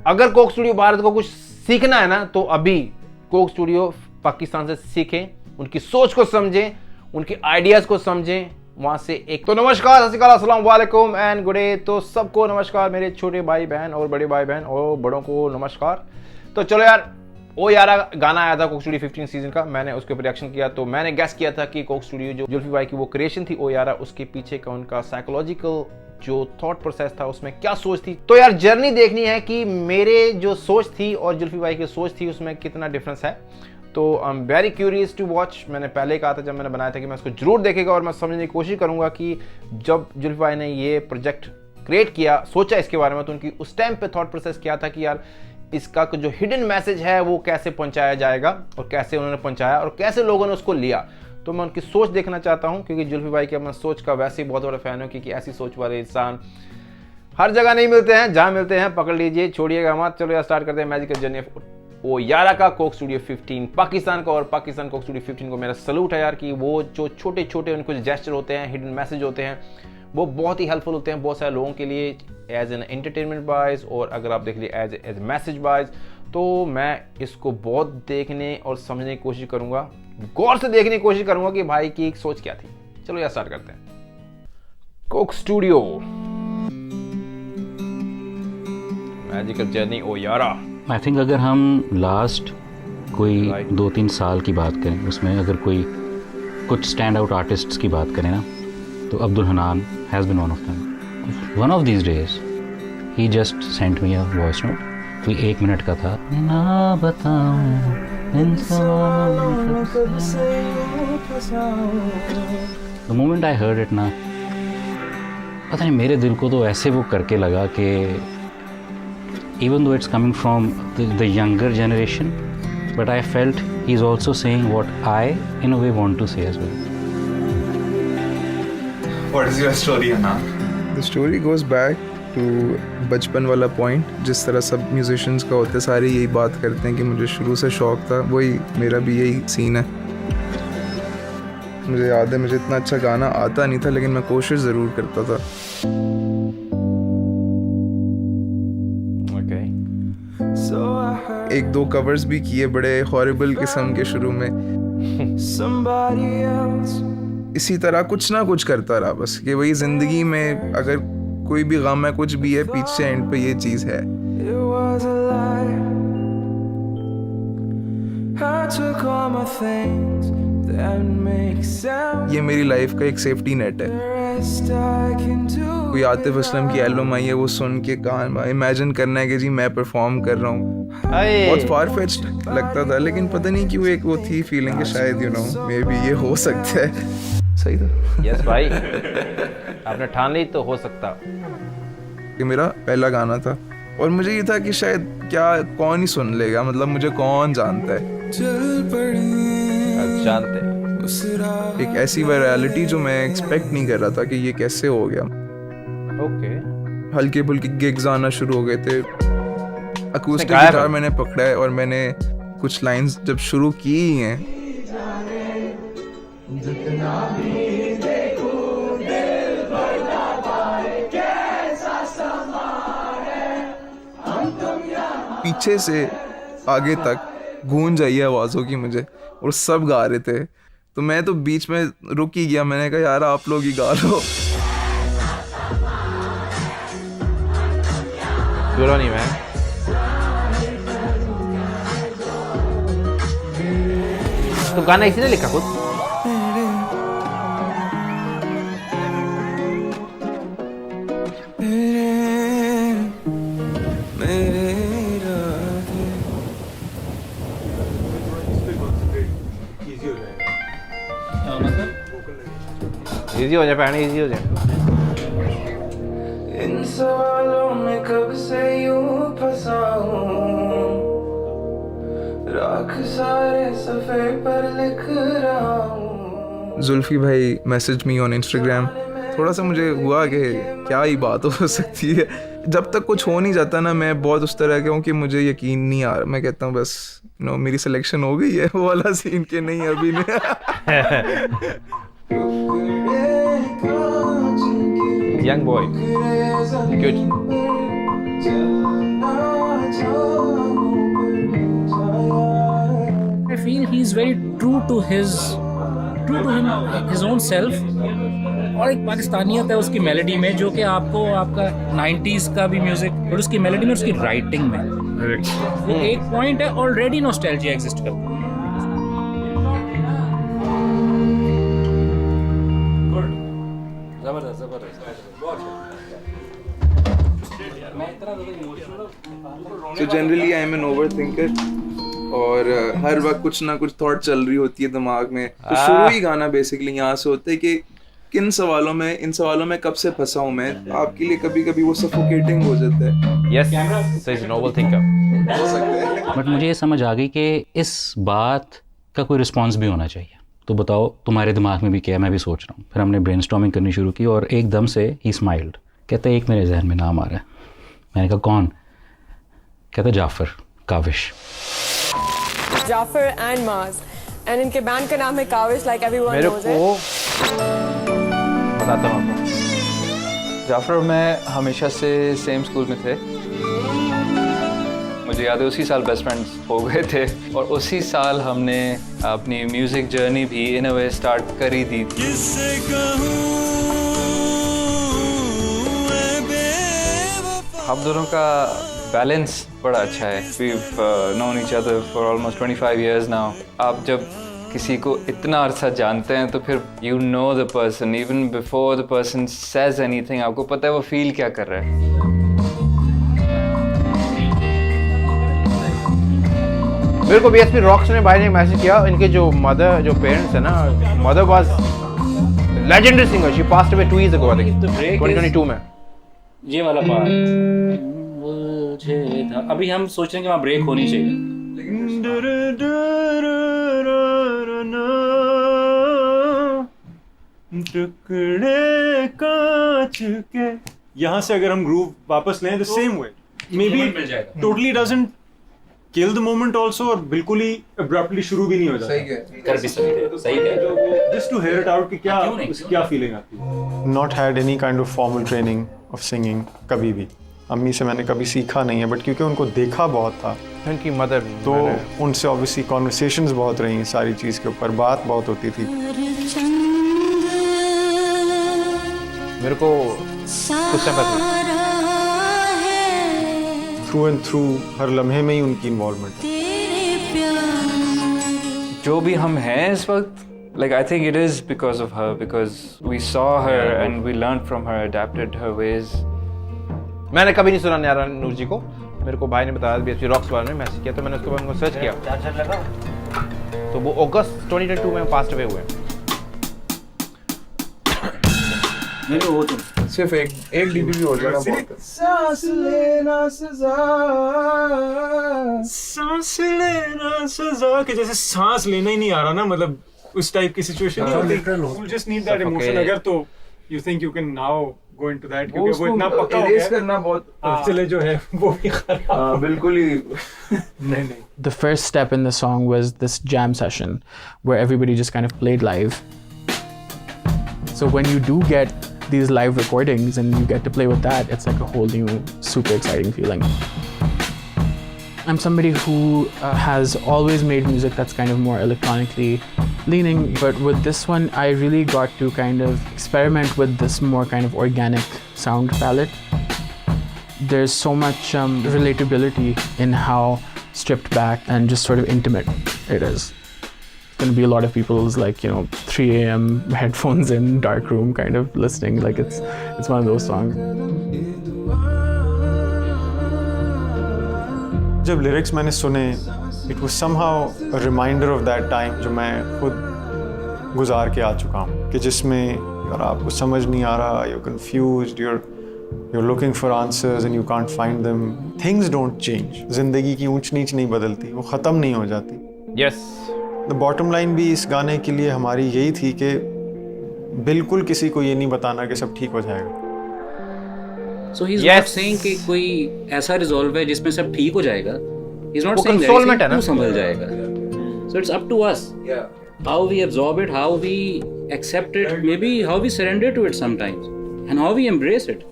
अगर Coke studio Bharat को कुछ सीखना है ना तो अभी कोक स्टूडियो पाकिस्तान से सीखें, उनकी सोच को समझें, उनकी आइडियाज को समझें, वहां से एक। तो नमस्कार, सत श्री अकाल, अस्सलाम वालेकुम एंड गुड डे। तो सबको नमस्कार, मेरे छोटे भाई बहन और बड़े भाई बहन और बड़ों को नमस्कार। तो चलो यार, ओ यारा गाना आया था कोक स्टूडियो 15 सीजन का, मैंने उसके ऊपर रिएक्शन किया। तो मैंने गेस किया था कि कोक स्टूडियो जो जुल्फी भाई की वो क्रिएशन थी ओ यारा, उसके पीछे का उनका साइकोलॉजिकल जो थॉट प्रोसेस था उसमें क्या सोच थी। तो यार जर्नी देखनी है कि मेरे जो सोच थी और जुल्फी भाई की सोच थी उसमें कितना डिफरेंस है। तो I am very curious to watch. मैंने पहले कहा था जब मैंने बनाया था कि मैं इसको जरूर देखेगा और मैं समझने की कोशिश करूंगा कि जब जुल्फी भाई ने ये प्रोजेक्ट क्रिएट किया, सोचा इसके बारे में, तो उनकी उस टाइम पे थॉट प्रोसेस क्या था कि यार इसका जो हिडन मैसेज है वो कैसे पहुंचाया जाएगा और कैसे उन्होंने पहुंचाया और कैसे लोगों ने उसको लिया। तो मैं उनकी सोच देखना चाहता हूं क्योंकि जुल्फी भाई के मैं सोच का वैसे ही बहुत बड़ा फैन हूं, क्योंकि ऐसी सोच वाले इंसान हर जगह नहीं मिलते हैं, जहां मिलते हैं पकड़ लीजिए, छोड़िएगा मत। चलो यार स्टार्ट करते हैं मैजिकल जर्नी ऑफ ओ यारा का कोक स्टूडियो 15 पाकिस्तान का। और पाकिस्तान कोक स्टूडियो 15 को मेरा सलूट है यार कि वो जो छोटे छोटे उनके जेस्चर होते हैं, हिडन मैसेज होते हैं, वो बहुत ही हेल्पफुल होते हैं बहुत सारे लोगों के लिए एज एन एंटरटेनमेंट वाइज, और अगर आप देख लीजिए एज मैसेज वाइज। तो मैं इसको बहुत देखने और समझने की कोशिश करूंगा, गौर से देखने की कोशिश करूंगा कि भाई की एक सोच क्या थी। चलो यार स्टार्ट करते हैं। कोक स्टूडियो मैजिकल जर्नी ओ यारा। आई थिंक अगर हम लास्ट कोई 2-3 साल की बात करें, उसमें अगर कोई कुछ स्टैंड आउट आर्टिस्ट्स की बात करें ना, तो Abdul Hanan has been one of them. One of these days he just sent me a voice note, कोई 1 मिनट का था। ना बताऊं the moment I heard it ना, पता नहीं मेरे दिल को तो ऐसे वो करके लगा कि even though it's coming from the younger generation, but I felt he's also saying what I in a way want to say as well. What is your story, Anand? The story goes back to बचपन वाला point, जिस तरह सब musicians का होता है, सारे यही बात करते हैं कि मुझे शुरू से शौक था, वही मेरा भी यही सीन है। मुझे याद है मुझे इतना अच्छा गाना आता नहीं था, लेकिन मैं कोशिश ज़रूर करता था। एक दो कवर्स भी किए बड़े हॉरिबल किस्म के शुरू में। इसी तरह कुछ ना कुछ करता रहा बस, कि वही जिंदगी में अगर कोई भी गम है, कुछ भी है, पीछे एंड पे ये चीज है। ये मेरी लाइफ का एक सेफ्टी नेट है। कोई आतिफ असलम की एल्बम आई है, वो सुन के कान इमेजिन करना है कि जी मैं परफॉर्म कर रहा हूँ, बहुत फार फेच्ड लगता था, लेकिन पता नहीं क्यों एक वो थी फीलिंग कि शायद मे बी ये हो सकता है। सही था। यस भाई, आपने ठान ली तो हो सकता। ये मेरा पहला गाना था और मुझे ये था कि शायद क्या कौन ही सुन लेगा, मतलब मुझे कौन जानता है। जानते एक ऐसी वायरलिटी जो मैं एक्सपेक्ट नहीं कर रहा था कि ये कैसे हो गया। ओके, हल्के फुल्के गिग्स आना शुरू हो गए थे, अकूस्टिक गिटार मैंने पकड़ा है और मैंने कुछ लाइंस जब शुरू की हैं, पीछे से आगे तक गूंज आई आवाज़ों की मुझे, और सब गा रहे थे, तो मैं तो बीच में रुक ही गया। मैंने कहा यार आप लोग ही गा लो। नहीं मैं तो गाना इसी ने लिखा खुद। इजी हो जाए पहले, इजी हो जाए। इन सवालों में कब से यूं फंसा हूं, राख सारे सफ़े पर लिख रहा हूं। जुल्फी भाई मैसेज मी ऑन इंस्टाग्राम, थोड़ा सा मुझे हुआ कि क्या ही बात हो सकती है। जब तक कुछ हो नहीं जाता ना, मैं बहुत उस तरह का हूँ कि मुझे यकीन नहीं आ रहा। मैं कहता हूँ बस मेरी सिलेक्शन हो गई है, वो वाला सीन के नहीं अभी नहीं। Young boy, good. very true to his own self. और एक पाकिस्तानियत है उसकी मेलोडी में, जो कि आपको आपका 90s का भी म्यूजिक, और उसकी मेलोडी में, उसकी राइटिंग में वो एक पॉइंट है, ऑलरेडी नॉस्टैल्जिया एग्जिस्ट करती है. So generally I am an overthinker और हर वक्त कुछ ना कुछ थॉट चल रही होती है दिमाग में. तो शुरू ही गाना बेसिकली यहाँ से होता है कि इन सवालों में कब से फंसा हूँ मैं. आपके लिए कभी कभी वो सफोकेटिंग हो जाता है. यस, सही से नोबल थिंकर हो सकता है. बट मुझे ये समझ आ गई कि इस बात का कोई रिस्पॉन्स भी होना चाहिए. तो बताओ तुम्हारे दिमाग में भी क्या है, मैं भी सोच रहा हूँ. फिर हमने ब्रेनस्टॉर्मिंग करनी शुरू की और एकदम से ही स्माइल्ड. कहते एक मेरे जहन में नाम आ रहा है. मैंने कहा कौन? कहते जाफर काविश. जाफर एंड माज, एंड इनके बैंड का नाम है काविश, लाइक एवरीवन मेरे नोज को इट. बताता हूँ आपको. जाफर मैं हमेशा से सेम स्कूल में थे. मुझे याद है उसी साल बेस्ट फ्रेंड्स हो गए थे और उसी साल हमने अपनी म्यूज़िक जर्नी भी इन अ वे स्टार्ट कर ही दी. हम दोनों का बैलेंस बड़ा अच्छा है. We've known each other for almost 25 years now. आप जब किसी को इतना अरसा जानते हैं तो फिर you know the person even before the person says anything. आपको पता है वो फील क्या कर रहा है. मेरे को BSP रॉक्स ने भाई ने मैसेज किया. इनके जो पेरेंट्स है ना, mother was legendary singer. She passed away 2 years ago, I think 2022 में. ये वाला पार्ट मुझे था. अभी हम सोच रहे हैं कि वहाँ ब्रेक होनी चाहिए. टुकड़े कांच के, यहाँ से अगर हम ग्रूव वापस लें the same way, may be totally doesn't kill the moment also, और बिल्कुल ही अब्रप्टली शुरू भी नहीं हो जाता. कर भी सकते हैं. सही है. Just to hear it out कि क्या फीलिंग आती है. Not had any kind of formal training of singing कभी भी. अम्मी से मैंने कभी सीखा नहीं है, बट क्योंकि उनको देखा बहुत था, उनकी मदर, तो उनसे ऑब्वियसली कॉन्वर्सेशंस बहुत रही हैं सारी चीज़ के ऊपर. बात बहुत होती थी. मेरे को कुछ पता थ्रू एंड थ्रू हर लम्हे में ही उनकी इन्वॉल्वमेंट है. जो भी हम हैं इस वक्त, like I think it is because of her, because we saw her and we learned from her, adapted her ways. मैंने कभी नहीं सुना न्यारा नूर जी को. मेरे को भाई ने बताया BSP रॉक्स बारे में मैसेज किया, तो मैंने उसके बाद उनको सर्च किया. तो वो अगस्त 2022 में पास्ट अवे हुए. सिर्फ एक डीबी भी हो जाएगा बहुत. सांस लेना सजा के जैसे सांस लेना ही नहीं आ रहा ना, मतलब उस टाइप की सिचुएशन नहीं होती. You just need that emotion. अगर तो you think you can now go into that, क्योंकि वो इतना पक्का हो गया करना बहुत चले जो है वो भी खराब. बिल्कुल ही नहीं. The first step in the song was this jam session where everybody just kind of played live. So when you do get these live recordings and you get to play with that, it's like a whole new super exciting feeling. I'm somebody who has always made music that's kind of more electronically leaning, but with this one I really got to kind of experiment with this more kind of organic sound palette. There's so much relatability in how stripped back and just sort of intimate it is. Going to be a lot of people's 3 a.m. headphones in dark room kind of listening. Like it's one of those songs. जब lyrics मैंने सुने, it was somehow a reminder of that time जो मैं खुद गुजार के आ चुका हूँ, कि जिसमें अगर आपको समझ नहीं आ रहा, you're confused, you're looking for answers and you can't find them. Things don't change. जिंदगी की ऊंच नीच नहीं बदलती, वो ख़त्म नहीं हो जाती. Yes. The bottom line भी इस गाने के लिए हमारी यही थी कि बिल्कुल किसी को ये नहीं बताना कि सब ठीक हो जाएगा. So he's not saying कि कोई ऐसा रिजॉल्व है जिसमें सब ठीक हो जाएगा. He's not saying that तू संभल जाएगा. So it's up to us. How we absorb it, how we accept it, maybe how we surrender to it sometimes, and how we embrace it.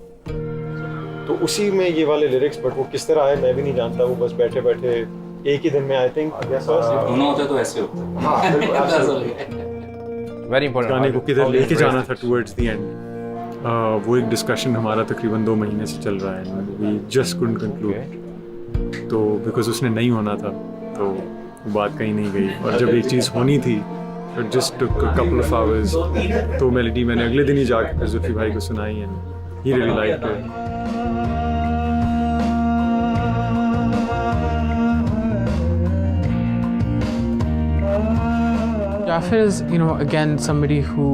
तो उसी में ये वाले लिरिक्स, बट वो किस तरह है मैं भी नहीं जानता. वो बस बैठे बैठे एक ही दिन में आई थिंक दोनों होते तो ऐसे होते। Very important. गाने को किधर लेके जाना था टुवर्ड्स द एंड, वो एक डिस्कशन हमारा तकरीबन 2 महीने से चल रहा है। वी जस्ट कुडंट कंक्लूड, तो बिकॉज उसने नहीं होना था तो वो बात कहीं नहीं गई। और जब एक चीज़ होनी थी it just took a couple of hours, तो मेलोडी मैंने अगले दिन ही जाकर फिर जुल्फी भाई को सुनाई and he really liked it. Jafar is, again, somebody who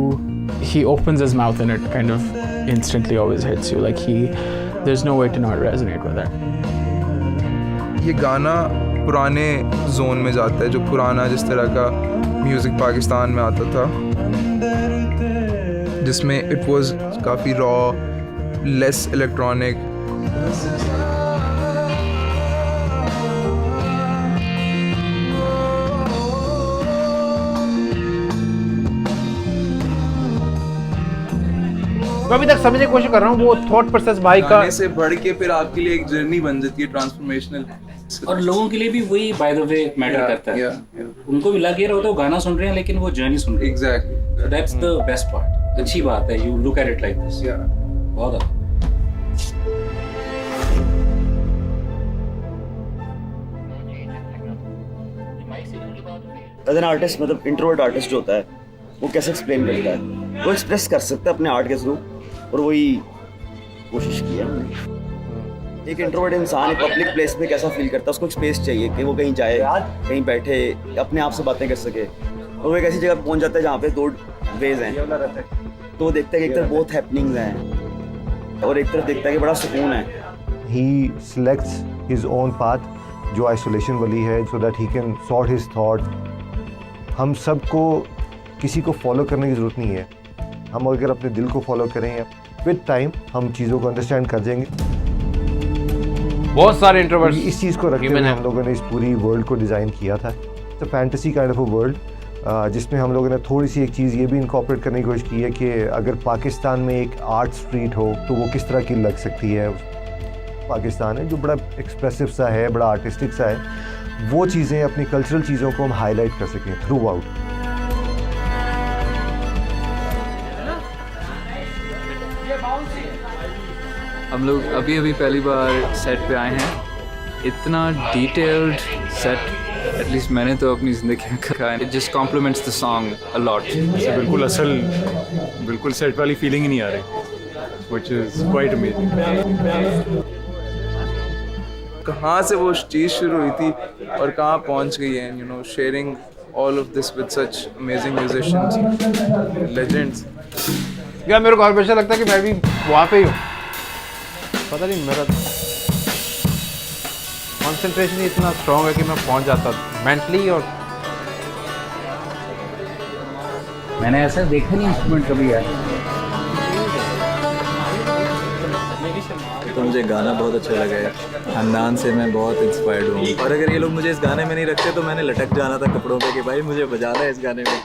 he opens his mouth and it kind of instantly always hits you. Like there's no way to not resonate with it. ये गाना पुराने zone में जाता है, जो पुराना जिस तरह का म्यूज़िक पाकिस्तान में आता था, जिसमें इट वाज काफ़ी रॉ, लेस इलेक्ट्रॉनिक। मैं अभी तक समझने की कोशिश कर रहा हूँ वो थॉट प्रोसेस भाई का गाने से बढ़ के फिर आपके लिए एक जर्नी बन जाती है ट्रांसफॉर्मेशनल। और लोगों के लिए भी वही बाय द वे मैटर करता है। उनको भी लग ये रहा होता है वो गाना सुन रहे हैं लेकिन वो जर्नी सुन रहे हैं। Exactly, that's the best part. अच्छी बात है, you look at it like this. बहुत अच्छा। एज एन आर्टिस्ट, मतलब इंट्रोवर्ट आर्टिस्ट जो होता है वो कैसे एक्सप्लेन करता है, वो एक्सप्रेस कर सकता है अपने आर्ट के थ्रू, और वही कोशिश की है हमने। एक इंट्रोवर्ट इंसान एक पब्लिक प्लेस में कैसा फील करता है, उसको एक स्पेस चाहिए कि वो कहीं जाए, कहीं बैठे, अपने आप से बातें कर सके। और वो एक ऐसी जगह पहुंच जाता है जहाँ पे 2 वेज हैं, तो वो देखता है कि एक तरफ बहुत हैपनिंग्स हैं और एक तरफ देखता है कि बड़ा सुकून है। He selects his own path, जो आइसोलेशन वाली है, so that he can sort his thought। हम सबको किसी को फॉलो करने की ज़रूरत नहीं है, हम अगर अपने दिल को फॉलो करें विद टाइम हम चीज़ों को अंडरस्टैंड कर जाएंगे। बहुत सारे इंट्रोवर्ट्स इस चीज़ को रखते हुए हम लोगों ने इस पूरी वर्ल्ड को डिज़ाइन किया था। तो fantasy kind of a world, जिसमें हम लोगों ने थोड़ी सी एक चीज़ ये भी इनकॉर्पोरेट करने की कोशिश की है कि अगर पाकिस्तान में एक आर्ट स्ट्रीट हो तो वो किस तरह की लग सकती है। पाकिस्तान है जो बड़ा एक्सप्रेसिव सा है, बड़ा आर्टिस्टिक सा है, वो चीज़ें अपनी कल्चरल चीज़ों को हम हाईलाइट कर सकें थ्रू आउट। हम लोग अभी अभी पहली बार सेट पे आए हैं। इतना डिटेल्ड सेट एटलीस्ट मैंने तो अपनी ज़िंदगी में कहा है। It just compliments the song a lot. बिल्कुल सेट वाली फीलिंग ही नहीं आ रही, व्हिच इज़ क्वाइट अमेजिंग। कहाँ से वो चीज़ शुरू हुई थी और कहाँ पहुँच गई है, sharing all of this with such amazing musicians, legends. यार मेरे को हमेशा लगता है कि मैं भी वहाँ पे ही हूँ, पता नहीं मेरा कंसंट्रेशन इतना स्ट्रॉन्ग है कि मैं पहुँच जाता मेंटली। और मैंने ऐसा देखा नहीं इंस्ट्रूमेंट कभी यार। तो मुझे गाना बहुत अच्छा लगा है, खानदान से मैं बहुत इंस्पायर्ड हूँ। और अगर ये लोग मुझे इस गाने में नहीं रखते तो मैंने लटक जाना था कपड़ों पे कि भाई मुझे बजाना है इस गाने में।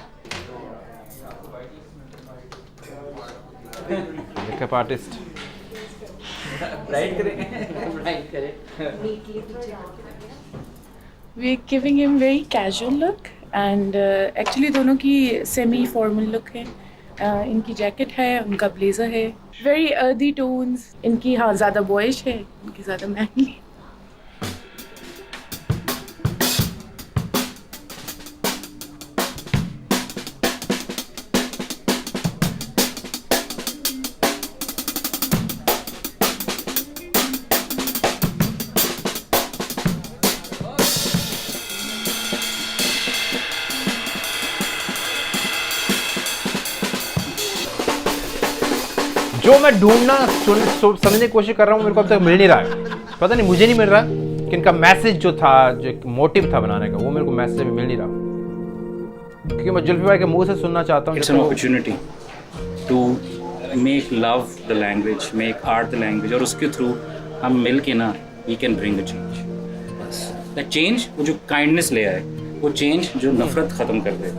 Makeup artist We are giving him very casual look and actually दोनों की semi formal look है। इनकी जैकेट है, उनका ब्लेजर है, very earthy tones। इनकी हाँ ज़्यादा बॉयश है, इनकी ज़्यादा मैनली। जो मैं ढूंढना समझने की कोशिश कर रहा हूँ मेरे को अब तक मिल नहीं रहा है। पता नहीं मुझे नहीं मिल रहा कि इनका मैसेज जो था, जो एक मोटिव था बनाने का, वो मेरे को मैसेज में मिल नहीं रहा, क्योंकि मैं जुल्फी भाई के मुंह से सुनना चाहता हूँ। It's an opportunity to make love the language, make art the language, और उसके थ्रू हम मिल के ना we can bring the change. बस दैट चेंज, वो जो काइंडनेस ले आए, वो चेंज जो नफरत ख़त्म कर दे,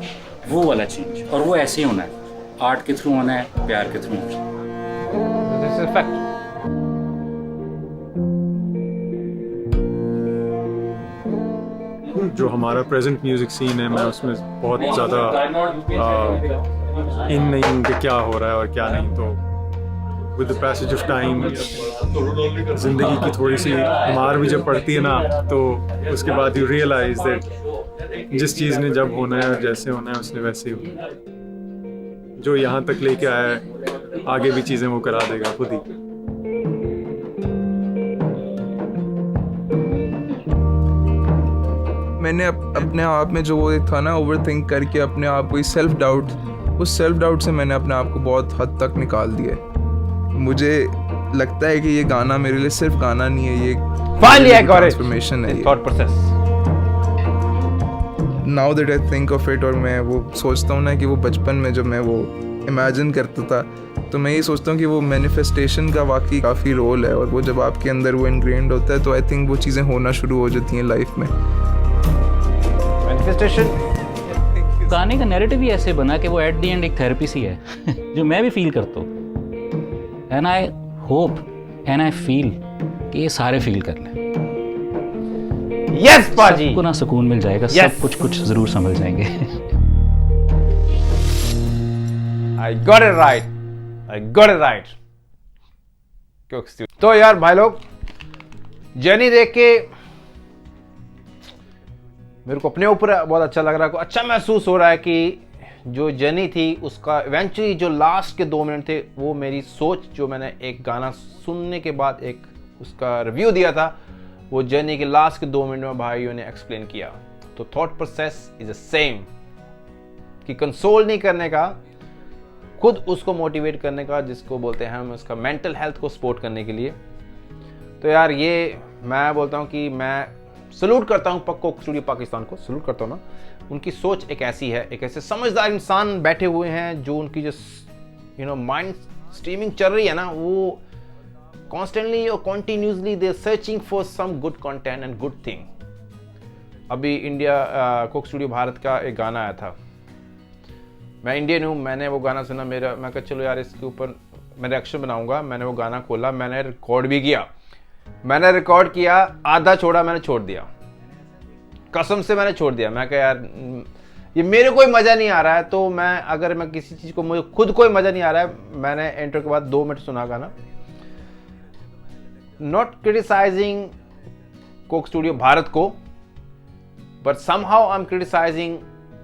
वो वाला चेंज। और वो ऐसे ही होना है, आर्ट के थ्रू होना है, प्यार के थ्रू होना है। This is a fact. जो हमारा प्रेजेंट म्यूजिक सीन है मैं उसमें बहुत ज़्यादा इन नहीं हूँ कि क्या हो रहा है और क्या नहीं। तो with the passage of time ज़िंदगी की थोड़ी सी मार भी जब पड़ती है ना, तो उसके बाद यू रियलाइज दैट जिस चीज़ ने जब होना है और जैसे होना है उसने वैसे ही होना है। जो यहाँ तक लेके आया है आगे भी चीज़ें वो करा देगा खुद ही। मैंने अपने आप में जो वो था ना, ओवर थिंक करके अपने आप को सेल्फ डाउट, उस सेल्फ डाउट से मैंने अपने आप को बहुत हद तक निकाल दिया है। मुझे लगता है कि ये गाना मेरे लिए सिर्फ गाना नहीं है, ये ट्रांसफॉर्मेशन है, thought process. Now that I think of it, और मैं वो सोचता हूँ ना कि वो बचपन में जब मैं वो इमेजिन करता था, तो मैं ये सोचता हूँ कि वो मैनिफेस्टेशन का वाकई काफ़ी रोल है, और वो जब आपके अंदर वो इनग्रेन्ड होता है तो आई थिंक वो चीज़ें होना शुरू हो जाती हैं लाइफ में। गाने का नैरेटिव ही ऐसे बना कि वो एट द एंड एक थेरेपी सी है जो मैं भी फील करता हूँ, and I hope and I feel कि ये सारे फील कर लें। यस पाजी, सबको ना सुकून मिल जाएगा, सब कुछ जरूर समझ जाएंगे। I got it right, I got it right. तो यार भाई लोग, जर्नी देख के मेरे को अपने ऊपर बहुत अच्छा लग रहा है, अच्छा महसूस हो रहा है कि जो जर्नी थी उसका इवेंचुअली जो लास्ट के 2 मिनट थे, वो मेरी सोच, जो मैंने एक गाना सुनने के बाद एक उसका रिव्यू दिया था, वो जर्नी के लास्ट के 2 मिनट में भाइयों ने एक्सप्लेन किया। तो thought process is the same, कि कंसोल नहीं करने का, खुद उसको मोटिवेट करने का, जिसको बोलते हैं हम उसका मेंटल हेल्थ को सपोर्ट करने के लिए। तो यार ये मैं बोलता हूँ कि मैं सल्यूट करता हूँ कोक स्टूडियो पाकिस्तान को, सल्यूट करता हूँ ना। उनकी सोच एक ऐसी है, एक ऐसे समझदार इंसान बैठे हुए हैं जो उनकी जो माइंड स्ट्रीमिंग चल रही है ना, वो कॉन्स्टेंटली और continuously they searching for some good content and good thing. अभी इंडिया कोक स्टूडियो भारत का एक गाना आया था, मैं इंडियन हूँ, मैंने वो गाना सुना, मैं कहा चलो यार इसके ऊपर मैं रिएक्शन बनाऊंगा। मैंने वो गाना खोला, मैंने रिकॉर्ड भी किया, मैंने रिकॉर्ड किया, आधा छोड़ा, मैंने छोड़ दिया, कसम से मैंने छोड़ दिया। मैं कहा यार ये मेरे कोई मज़ा नहीं आ रहा है, तो मैं अगर मैं किसी चीज़ को, मुझे खुद कोई मज़ा नहीं आ रहा है, मैंने इंट्रो के बाद 2 मिनट सुना गाना। Not criticising Coke studio Bharat को, but somehow I am criticising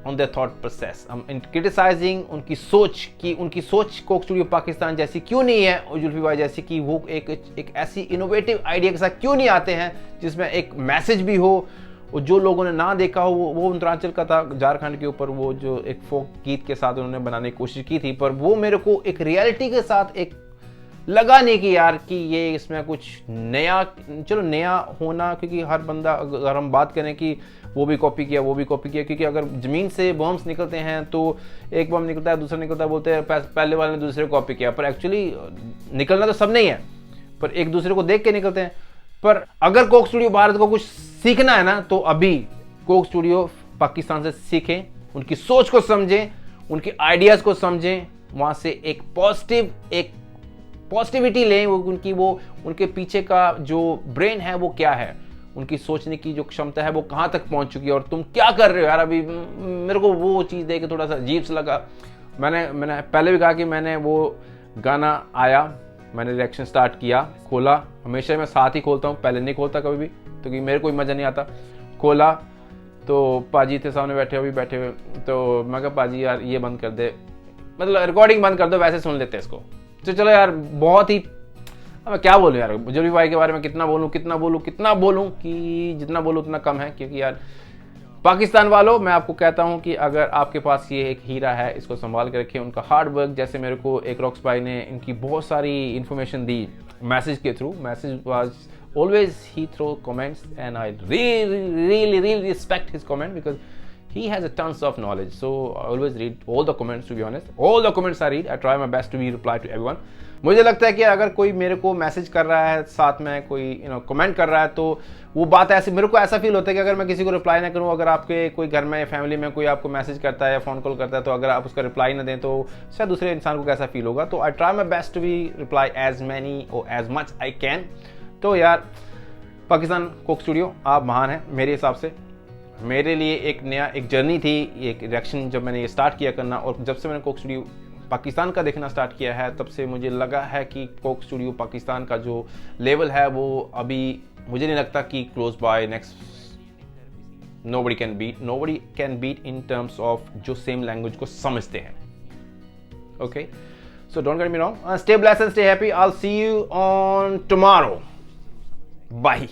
on the thought process, हम क्रिटिसाइजिंग उनकी सोच, कि उनकी सोच कोक स्टूडियो पाकिस्तान जैसी क्यों नहीं है, और जुल्फी भाई जैसी, कि वो एक ऐसी इनोवेटिव आइडिया के साथ क्यों नहीं आते हैं जिसमें एक मैसेज भी हो, और जो लोगों ने ना देखा हो। वो उत्तरांचल का था, झारखंड के ऊपर वो जो एक फोक गीत के साथ उन्होंने बनाने की कोशिश की थी, पर वो मेरे को एक रियलिटी के साथ एक लगा नहीं कि यार कि ये इसमें कुछ नया, चलो नया होना, क्योंकि हर बंदा, अगर हम बात करें कि वो भी कॉपी किया, वो भी कॉपी किया, क्योंकि अगर ज़मीन से बम्स निकलते हैं तो एक बम निकलता है, दूसरा निकलता है, बोलते हैं पहले वाले ने दूसरे को कॉपी किया, पर एक्चुअली निकलना तो सब नहीं है, पर एक दूसरे को देख के निकलते हैं। पर अगर कोक स्टूडियो भारत को कुछ सीखना है ना, तो अभी कोक स्टूडियो पाकिस्तान से सीखें, उनकी सोच को समझें, उनके आइडियाज़ को समझें, वहाँ से एक पॉजिटिविटी लें, वो उनके पीछे का जो ब्रेन है वो क्या है, उनकी सोचने की जो क्षमता है वो कहाँ तक पहुँच चुकी है, और तुम क्या कर रहे हो यार। अभी मेरे को वो चीज़ देख के थोड़ा सा अजीब सा लगा। मैंने पहले भी कहा कि मैंने वो गाना आया, मैंने रिएक्शन स्टार्ट किया, खोला, हमेशा मैं साथ ही खोलता हूँ, पहले नहीं खोलता कभी भी, क्योंकि मेरे कोई मज़ा नहीं आता। खोला तो पाजी थे सामने बैठे हुए, तो मैं कहा पाजी यार ये बंद कर दे, मतलब रिकॉर्डिंग बंद कर दो, वैसे सुन लेते इसको। तो चलो यार, बहुत ही, अब मैं क्या बोलूँ यार, जुल्फी भाई के बारे में कितना बोलूँ कि जितना बोलूँ उतना कम है, क्योंकि यार पाकिस्तान वालों, मैं आपको कहता हूँ कि अगर आपके पास ये एक हीरा है, इसको संभाल के रखें। उनका हार्ड वर्क, जैसे मेरे को एक रॉक्स भाई ने इनकी बहुत सारी इन्फॉर्मेशन दी मैसेज के through, message was always he throw comments and I really respect his comment because he has a tons of knowledge, so I always read all the comments, to be honest, all the comments I read, I try my best to be reply to everyone। मुझे लगता है कि अगर कोई मेरे को message कर रहा है, साथ में कोई कमेंट कर रहा है, तो वो बात ऐसी, मेरे को ऐसा फील होता है कि अगर मैं किसी को रिप्लाई ना करूं, अगर आपके कोई घर में फैमिली में कोई आपको मैसेज करता है या फ़ोन कॉल करता है, तो अगर आप उसका रिप्लाई ना दें तो शायद दूसरे इंसान को कैसा फील होगा। तो I try my best to be reply as many और एज मच आई कैन। तो यार पाकिस्तान कोक स्टूडियो, आप महान हैं मेरे हिसाब से, मेरे लिए एक नया एक जर्नी थी, एक रिएक्शन जब मैंने ये स्टार्ट किया करना, और जब से मैंने कोक स्टूडियो पाकिस्तान का देखना स्टार्ट किया है तब से मुझे लगा है कि कोक स्टूडियो पाकिस्तान का जो लेवल है वो अभी मुझे नहीं लगता कि close by next nobody can beat in terms of जो सेम लैंग्वेज को समझते हैं. Okay, so don't get me wrong, stay blessed and stay happy. I'll see you on tomorrow. Bye.